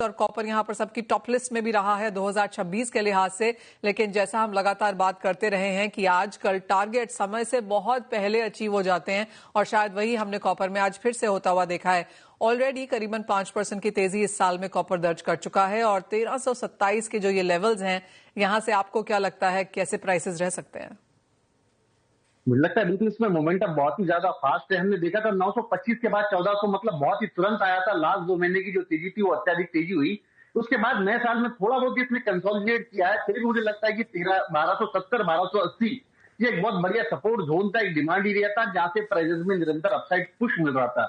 और कॉपर यहां पर सबकी टॉप लिस्ट में भी रहा है 2026 के लिहाज से। लेकिन जैसा हम लगातार बात करते रहे हैं कि आजकल टारगेट समय से बहुत पहले अचीव हो जाते हैं और शायद वही हमने कॉपर में आज फिर से होता हुआ देखा है। ऑलरेडी करीबन 5% की तेजी इस साल में कॉपर दर्ज कर चुका है और 1327 के जो ये लेवल्स हैं, यहां से आपको क्या लगता है कैसे प्राइसेस रह सकते हैं? मुझे लगता है बिल्कुल इसमें मोमेंटम बहुत ही ज्यादा फास्ट है। हमने देखा था 925 के बाद 1400, मतलब बहुत ही तुरंत आया था। लास्ट 2 महीने की जो तेजी थी वो अत्यधिक तेजी हुई। उसके बाद नए साल में थोड़ा बहुत इसने कंसोलिडेट किया है। फिर मुझे लगता है कि 1270 1280 ये एक बहुत बढ़िया सपोर्ट जोन था, एक डिमांड एरिया था जहां से प्राइसेस में निरंतर अपसाइड पुश मिल रहा था।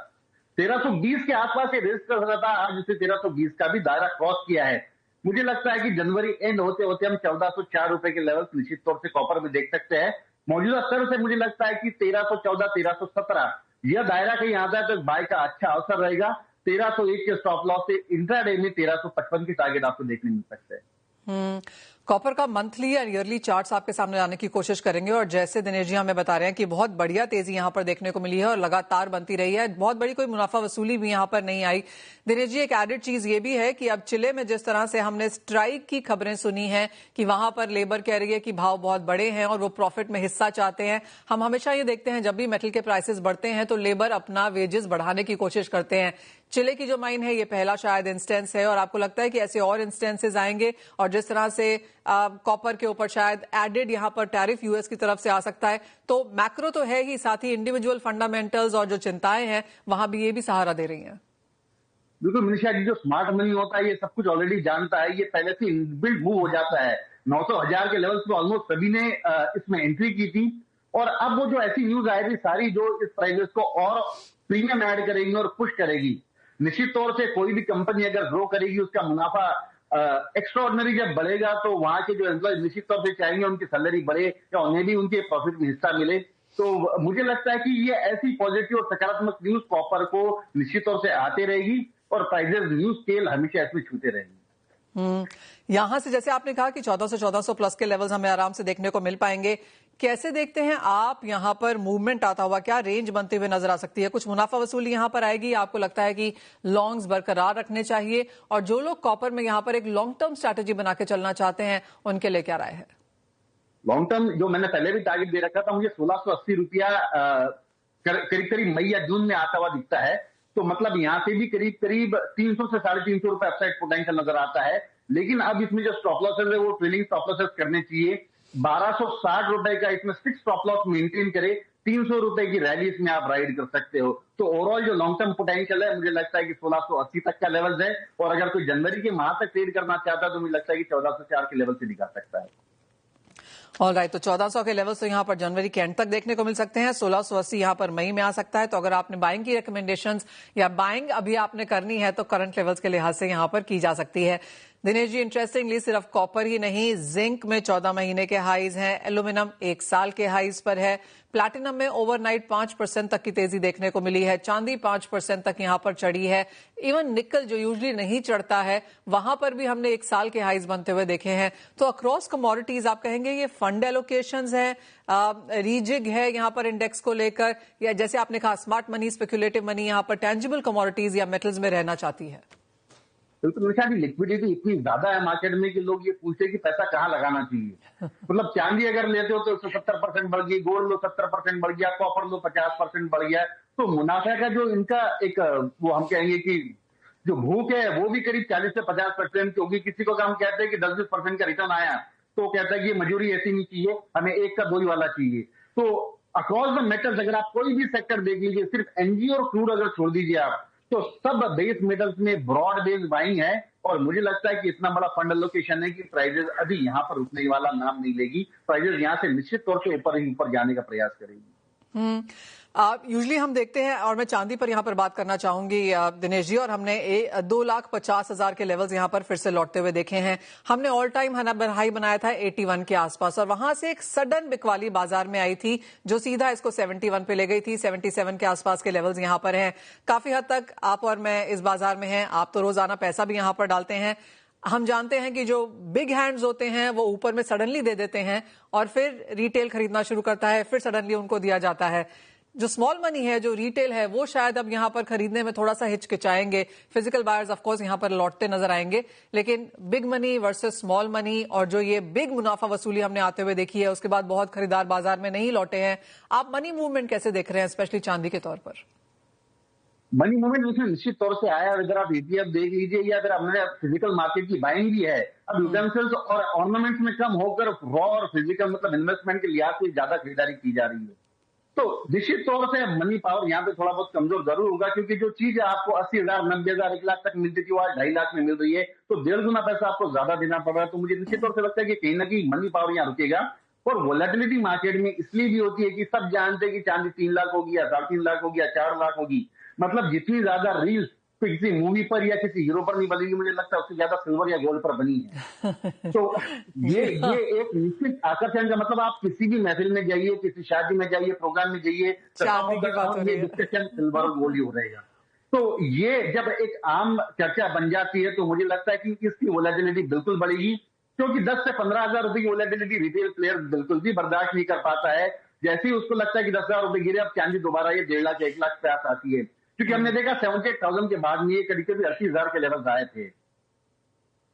1320 के आसपास ये रेस्ट कर रहा था, आज इसे 1320 का भी दायरा क्रॉस किया है। मुझे लगता है कि जनवरी एंड होते होते हम 1404 रुपए के लेवल निश्चित तौर से कॉपर में देख सकते हैं। मौजूदा स्तर से मुझे लगता है कि 1314 1317 यह दायरा कहीं आता है तो बाय का अच्छा अवसर रहेगा। 1301 के स्टॉप लॉस से इंट्राडे में 1355 के टारगेट आपको देखने मिल सकते हैं। कॉपर का मंथली या ईयरली चार्ट्स आपके सामने लाने की कोशिश करेंगे और जैसे दिनेश जी हमें बता रहे हैं कि बहुत बढ़िया तेजी यहां पर देखने को मिली है और लगातार बनती रही है, बहुत बड़ी कोई मुनाफा वसूली भी यहां पर नहीं आई। दिनेश जी, एक एडेड चीज ये भी है कि अब चिले में जिस तरह से हमने स्ट्राइक की खबरें सुनी हैं कि वहां पर लेबर कह रही है कि भाव बहुत बड़े हैं और वो प्रॉफिट में हिस्सा चाहते हैं। हम हमेशा ये देखते हैं जब भी मेटल के प्राइसेस बढ़ते हैं तो लेबर अपना वेजेस बढ़ाने की कोशिश करते हैं। चिले की जो माइन है ये पहला शायद इंस्टेंस है और आपको लगता है कि ऐसे और इंस्टेंसेस आएंगे और जिस तरह से कॉपर के ऊपर शायद एडेड यहां पर टैरिफ यूएस की तरफ से आ सकता है, तो मैक्रो तो है ही, साथ ही इंडिविजुअल फंडामेंटल्स और जो चिंताएं हैं वहां भी ये भी सहारा दे रही हैं। बिल्कुल मनीषा जी, जो स्मार्ट मनी होता है ये सब कुछ ऑलरेडी जानता है, ये पहले से इनबिल्ट मूव हो जाता है। 900 हजार के लेवल्स पे ऑलमोस्ट सभी ने इसमें एंट्री की थी और अब वो जो ऐसी न्यूज आई थी सारी जो इस प्राइसेस को और प्रीमियम ऐड करेगी और पुश करेगी। निश्चित तौर से कोई भी कंपनी अगर ग्रो करेगी उसका मुनाफा एक्स्ट्राऑर्डिनरी जब बढ़ेगा तो वहां के जो एम्प्लॉय निश्चित तौर से चाहेंगे उनकी सैलरी बढ़े या उन्हें भी उनके प्रॉफिट में हिस्सा मिले। तो मुझे लगता है कि ये ऐसी पॉजिटिव और सकारात्मक न्यूज कॉपर को निश्चित तौर से आते रहेगी और प्राइसेस न्यू स्केल हमेशा इसमें छूते रहेंगे। यहां से जैसे आपने कहा कि 1400 प्लस के लेवल्स हमें आराम से देखने को मिल पाएंगे, कैसे देखते हैं आप यहां पर मूवमेंट आता हुआ? क्या रेंज बनते हुए नजर आ सकती है? कुछ मुनाफा वसूली यहां पर आएगी? आपको लगता है कि लॉन्ग्स बरकरार रखने चाहिए? और जो लोग कॉपर में यहां पर एक लॉन्ग टर्म स्ट्रैटेजी बना के चलना चाहते हैं उनके लिए क्या राय है? लॉन्ग टर्म जो मैंने पहले भी टारगेट दे रखा था, मुझे 1680 रुपया करीब करीब मई या जून में आता हुआ दिखता है। तो मतलब यहां से भी करीब करीब 300 से 350 रुपए अपसाइड पोटेंशियल नजर आता है। लेकिन अब इसमें जो स्टॉप लॉसेस है वो ट्रेलिंग स्टॉप लॉसेस करने चाहिए। 1260 रुपए का इसमें फिक्स स्टॉप लॉस मेंटेन करे, 300 रुपए की रैली इसमें आप राइड कर सकते हो। तो ओवरऑल जो लॉन्ग टर्म पोटेंशियल है मुझे लगता है कि 1680 तक का लेवल है और अगर कोई जनवरी के माह तक ट्रेड करना चाहता है तो मुझे लगता है कि 1404 के लेवल से दिखा सकता है। ऑलराइट, तो 1400 के लेवल तो यहां पर जनवरी के एंड तक देखने को मिल सकते हैं। 1680 यहां पर मई में आ सकता है। तो अगर आपने बाइंग की रिकमेंडेशंस या बाइंग अभी आपने करनी है तो करंट लेवल्स के लिहाज से यहां पर की जा सकती है। दिनेश जी, इंटरेस्टिंगली सिर्फ कॉपर ही नहीं, जिंक में 14 महीने के हाईज हैं, एल्यूमिनियम 1 साल के हाईज पर है, प्लैटिनम में ओवरनाइट 5% तक की तेजी देखने को मिली है, चांदी 5% तक यहां पर चढ़ी है, इवन निकल जो यूजुअली नहीं चढ़ता है वहां पर भी हमने 1 साल के हाईज बनते हुए देखे हैं। तो अक्रॉस कमोडिटीज आप कहेंगे ये फंड एलोकेशंस है, रीजिग है यहां पर इंडेक्स को लेकर, या जैसे आपने कहा स्मार्ट मनी, स्पेकुलेटिव मनी यहां पर टेंजिबल कमोडिटीज या मेटल्स में रहना चाहती है? बिल्कुल निशा जी, लिक्विडिटी इतनी ज्यादा है मार्केट में कि लोग ये पूछते हैं कि पैसा कहाँ लगाना चाहिए। मतलब चांदी अगर लेते हो तो 170% बढ़ गई, गोल्ड लो 70% बढ़ गया, कॉपर लो 50% बढ़ गया। तो मुनाफे का जो इनका एक वो हम कहेंगे कि जो भूख है वो भी करीब 40 से 50%, क्योंकि किसी को हम कहते हैं कि 10-20% का रिटर्न आया तो कहता है कि ये मजूरी ऐसी नहीं चाहिए, हमें 1 का 2 ही वाला चाहिए। तो अक्रॉस द मेटल्स अगर आप कोई भी सेक्टर देख लीजिए, सिर्फ एनजी और क्रूड अगर छोड़ दीजिए आप, तो सब बेस मेटल्स में ब्रॉड बेस्ड बाइंग है और मुझे लगता है कि इतना बड़ा फंड एलोकेशन है कि प्राइजेस अभी यहां पर रुकने वाला नाम नहीं लेगी। प्राइजेस यहां से निश्चित तौर से ऊपर ही ऊपर जाने का प्रयास करेगी। यूजली हम देखते हैं, और मैं चांदी पर यहां पर बात करना चाहूंगी दिनेश जी, और हमने 2,50,000 के लेवल्स यहां पर फिर से लौटते हुए देखे हैं। हमने ऑल टाइम हाई बनाया था 81 के आसपास और वहां से एक सडन बिकवाली बाजार में आई थी जो सीधा इसको 71 पे ले गई थी। 77 के आसपास के लेवल्स यहां पर हैं। काफी हद तक आप और मैं इस बाजार में हैं, आप तो रोजाना पैसा भी यहां पर डालते हैं। हम जानते हैं कि जो बिग हैंड्स होते हैं वो ऊपर में सडनली दे देते हैं और फिर रिटेल खरीदना शुरू करता है, फिर सडनली उनको दिया जाता है। जो स्मॉल मनी है, जो रिटेल है, वो शायद अब यहाँ पर खरीदने में थोड़ा सा हिचकिचाएंगे। फिजिकल बायर्स ऑफ कोर्स यहाँ पर लौटते नजर आएंगे, लेकिन big money versus small money और जो ये बिग मुनाफा वसूली हमने आते हुए देखी है, उसके बाद बहुत खरीदार बाजार में नहीं लौटे हैं। आप मनी मूवमेंट कैसे देख रहे हैं, स्पेशली चांदी के तौर पर? मनी मूवमेंट उसमें निश्चित तौर से आया। अगर आप ETF देख लीजिए या अगर हमने फिजिकल मार्केट की बाइंग भी है, अब यूटेंसिल्स और ऑर्नामेंट्स में कम होकर रॉ और फिजिकल मतलब इन्वेस्टमेंट के लिहाज से ज्यादा खरीदारी की जा रही है। तो निश्चित तौर से मनी पावर यहाँ पे थोड़ा बहुत कमजोर जरूर होगा, क्योंकि जो चीज आपको 80,000, 90,000, 1 लाख तक मिलती थी वो आज 2.5 लाख में मिल रही है, तो 1.5 गुना पैसा आपको ज्यादा देना पड़ रहा है। तो मुझे निश्चित तौर से लगता है कि कहीं ना कहीं मनी पावर यहाँ रुकेगा। और वोलेटिलिटी मार्केट में इसलिए भी होती है कि सब जानते हैं कि चांदी 3 लाख होगी या 3.5 लाख होगी या 4 लाख होगी। मतलब जितनी ज्यादा रील्स किसी मूवी पर या किसी हीरो पर नहीं बनेगी, मुझे लगता है उससे ज्यादा सिल्वर या गोल्ड पर बनी है। तो ये एक निश्चित आकर्षण का मतलब, आप किसी भी महफिल में जाइए, किसी शादी में जाइए, प्रोग्राम में जाइए, डिस्कशन सिल्वर और गोल्ड ही हो रहेगा। तो ये जब एक आम चर्चा बन जाती है तो मुझे लगता है कि इसकी वोलेटिलिटी बिल्कुल बढ़ेगी, क्योंकि 10 से 15,000 रुपए की वोलेटिलिटी रिटेल प्लेयर बिल्कुल भी बर्दाश्त नहीं कर पाता है। जैसे ही उसको लगता है कि 10,000 रुपए गिरे, अब चांदी दोबारा ये 1.5 लाख 1 लाख पे आती है, क्योंकि हमने देखा 78,000 के बाद में ये कभी कभी 80,000 के लेवल आए थे।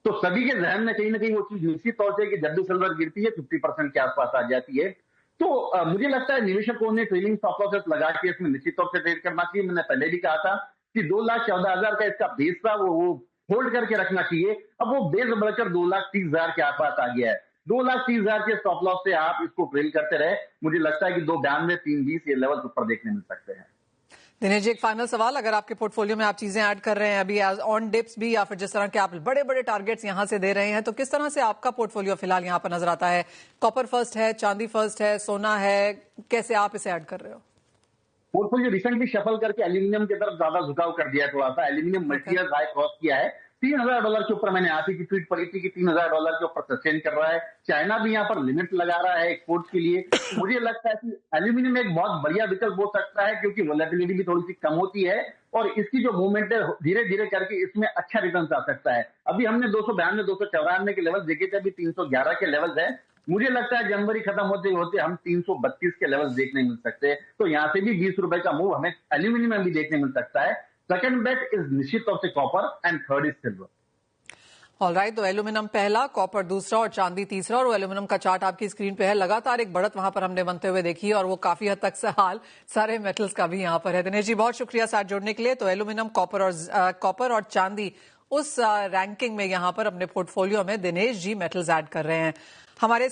तो सभी के जहन में कहीं ना कहीं वो चीज निश्चित तौर से कि जब भी सिल्वर गिरती है 50% के आसपास आ जाती है। तो मुझे लगता है निवेशकों ने ट्रेलिंग स्टॉप लॉसेस लगा के इसमें निश्चित तौर से ट्रेड करना चाहिए। मैंने पहले भी कहा था कि 2,14,000 का इसका बेस था, वो होल्ड करके रखना चाहिए। अब वो बेस बढ़कर 2,30,000 के आसपास आ गया है। 2,30,000 के स्टॉप लॉस से आप इसको ट्रेल करते रहे, मुझे लगता है कि 2,92, 320 ये लेवल ऊपर देखने मिल सकते हैं। दिनेश जी, एक फाइनल सवाल, अगर आपके पोर्टफोलियो में आप चीजें ऐड कर रहे हैं अभी ऑन डिप्स भी, या फिर जिस तरह के आप बड़े बड़े टारगेट्स यहां से दे रहे हैं, तो किस तरह से आपका पोर्टफोलियो फिलहाल यहां पर नजर आता है? कॉपर फर्स्ट है, चांदी फर्स्ट है, सोना है, कैसे आप इसे ऐड कर रहे हो? पोर्टफोलियो रिसेंटली शफल करके एल्यूमिनियम की तरफ ज्यादा झुकाव कर दिया, थोड़ा सा एल्यूमिनियम मल्टीयर हाई क्रॉस किया है। $3,000 के ऊपर मैंने आप ही की ट्वीट पड़ी थी कि $3,000 के ऊपर सस्टेन कर रहा है। चाइना भी यहाँ पर लिमिट लगा रहा है एक्सपोर्ट के लिए। मुझे लगता है कि एल्यूमिनियम एक बहुत बढ़िया विकल्प हो सकता है, क्योंकि वोलेटिलिटी भी थोड़ी सी कम होती है और इसकी जो मूवमेंट है धीरे धीरे करके इसमें अच्छा रिटर्न आ सकता है। अभी हमने 292, 294 के लेवल देखे थे, अभी 311 के लेवल है। मुझे लगता है जनवरी खत्म होते होते हम 332 के लेवल देखने मिल सकते हैं। तो यहाँ से भी 20 रुपए का मूव हमें एल्यूमिनियम में भी देखने मिल सकता है। सेकंड बेट इज निश्चित तौर से copper and third is silver. Alright, तो एल्यूमिनियम पहला, कॉपर दूसरा और चांदी तीसरा। और वो एल्यूमिनियम का चार्ट आपकी स्क्रीन पे है। लगातार एक बढ़त वहां पर हमने बनते हुए देखी है और वो काफी हद तक हाल सारे मेटल्स का भी यहाँ पर है। दिनेश जी, बहुत शुक्रिया साथ जुड़ने के लिए। तो एल्यूमिनियम, कॉपर और चांदी उस रैंकिंग में यहाँ पर अपने पोर्टफोलियो में दिनेश जी मेटल्स ऐड कर रहे हैं हमारे